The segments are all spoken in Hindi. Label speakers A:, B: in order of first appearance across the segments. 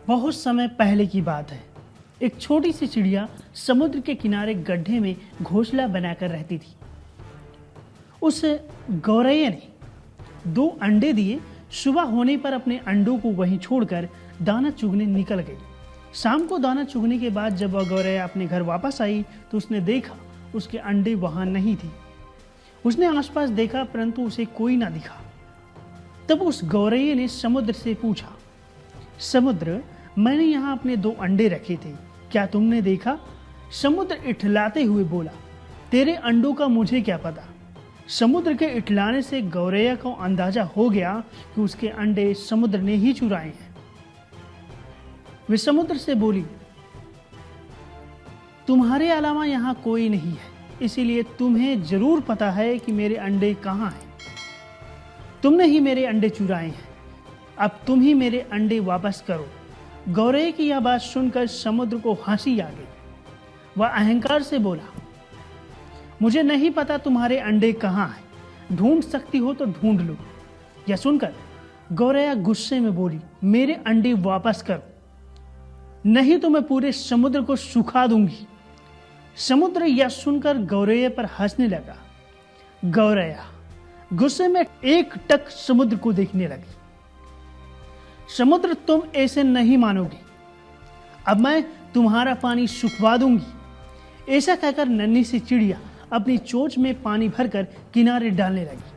A: बहुत समय पहले की बात है। एक छोटी सी चिड़िया समुद्र के किनारे गड्ढे में घोंसला बनाकर रहती थी। उस गौरैया ने 2 अंडे दिए। सुबह होने पर अपने अंडों को वहीं छोड़कर दाना चुगने निकल गई। शाम को दाना चुगने के बाद जब वह गौरैया अपने घर वापस आई तो उसने देखा उसके अंडे वहां नहीं थे। उसने आसपास देखा परंतु उसे कोई ना दिखा। तब उस गौरैया ने समुद्र से पूछा, समुद्र, मैंने यहाँ अपने 2 अंडे रखे थे, क्या तुमने देखा? समुद्र इठलाते हुए बोला, तेरे अंडों का मुझे क्या पता। समुद्र के इठलाने से गौरैया को अंदाजा हो गया कि उसके अंडे समुद्र ने ही चुराए हैं। वे समुद्र से बोली, तुम्हारे अलावा यहाँ कोई नहीं है, इसीलिए तुम्हें जरूर पता है कि मेरे अंडे कहाँ हैं। तुमने ही मेरे अंडे चुराए हैं, अब तुम ही मेरे अंडे वापस करो। गौरैया की यह बात सुनकर समुद्र को हंसी आ गई। वह अहंकार से बोला, मुझे नहीं पता तुम्हारे अंडे कहाँ हैं, ढूंढ सकती हो तो ढूंढ लो। यह सुनकर गौरैया गुस्से में बोली, मेरे अंडे वापस करो, नहीं तो मैं पूरे समुद्र को सुखा दूंगी। समुद्र यह सुनकर गौरैया पर हंसने लगा। गौरैया गुस्से में एकटक समुद्र को देखने लगी। समुद्र, तुम ऐसे नहीं मानोगी, अब मैं तुम्हारा पानी सुखवा दूंगी। ऐसा कहकर नन्ही सी चिड़िया अपनी चोंच में पानी भरकर किनारे डालने लगी।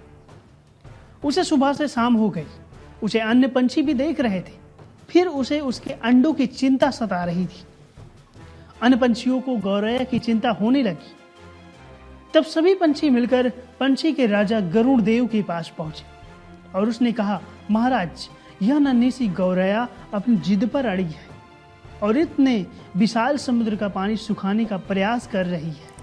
A: उसे सुबह से शाम हो गई। उसे अन्य पंछी भी देख रहे थे, फिर उसे उसके अंडों की चिंता सता रही थी। अन्य पंछियों को गौरैया की चिंता होने लगी। तब सभी पंछी मिलकर पंछी के राजा गरुड़ देव के पास पहुंचे और उसने कहा, महाराज, यह नन्ही सी गौरैया अपनी जिद पर अड़ी है और इतने विशाल समुद्र का पानी सुखाने का प्रयास कर रही है।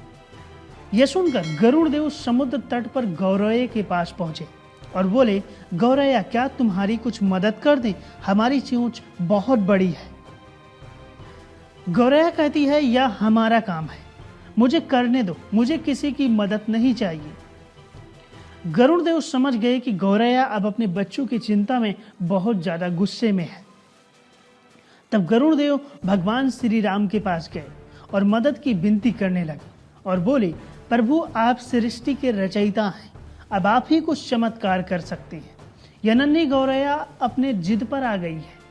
A: यह सुनकर गरुड़ देव समुद्र तट पर गौरैया के पास पहुंचे और बोले, गौरैया, क्या तुम्हारी कुछ मदद कर दें? हमारी चोंच बहुत बड़ी है। गौरैया कहती है, यह हमारा काम है, मुझे करने दो, मुझे किसी की मदद नहीं चाहिए। गरुड़ देव समझ गए कि गौरैया अब अपने बच्चों की चिंता में बहुत ज्यादा गुस्से में है। तब गरुड़ देव भगवान श्री राम के पास गए और मदद की विनती करने लगे और बोले, प्रभु, आप सृष्टि के रचयिता हैं, अब आप ही कुछ चमत्कार कर सकते हैं। यह नन्ही गौरैया अपने जिद पर आ गई है,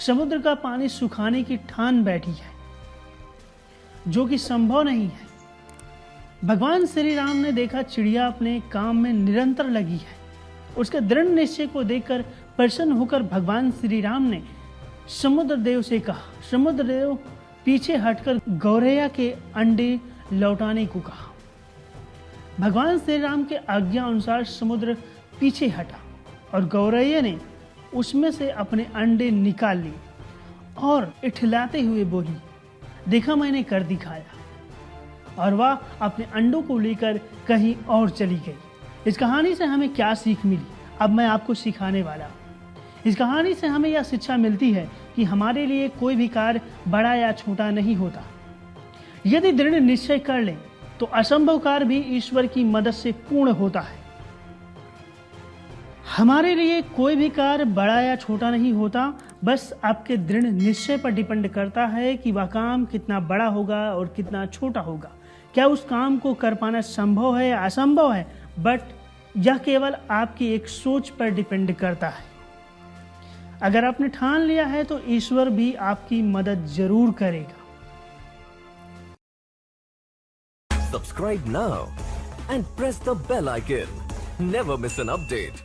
A: समुद्र का पानी सुखाने की ठान बैठी है, जो कि संभव नहीं है। भगवान श्री राम ने देखा चिड़िया अपने काम में निरंतर लगी है। उसके दृढ़ निश्चय को देखकर प्रसन्न होकर भगवान श्री राम ने समुद्र देव से कहा, समुद्र देव पीछे हटकर गौरैया के अंडे लौटाने को कहा। भगवान श्री राम के आज्ञा अनुसार समुद्र पीछे हटा और गौरैया ने उसमें से अपने अंडे निकाल लिए और इठलाते हुए बोली, देखा, मैंने कर दिखाया। और वह अपने अंडों को लेकर कहीं और चली गई। इस कहानी से हमें क्या सीख मिली, अब मैं आपको सिखाने वाला हूँ। इस कहानी से हमें यह शिक्षा मिलती है कि हमारे लिए कोई भी कार्य बड़ा या छोटा नहीं होता। यदि दृढ़ निश्चय कर लें तो असंभव कार्य भी ईश्वर की मदद से पूर्ण होता है। हमारे लिए कोई भी कार्य बड़ा या छोटा नहीं होता, बस आपके दृढ़ निश्चय पर डिपेंड करता है कि वह काम कितना बड़ा होगा और कितना छोटा होगा। क्या उस काम को कर पाना संभव है या असंभव है, बट यह केवल आपकी एक सोच पर डिपेंड करता है। अगर आपने ठान लिया है तो ईश्वर भी आपकी मदद जरूर करेगा।
B: Subscribe now and press the bell icon. Never miss an update.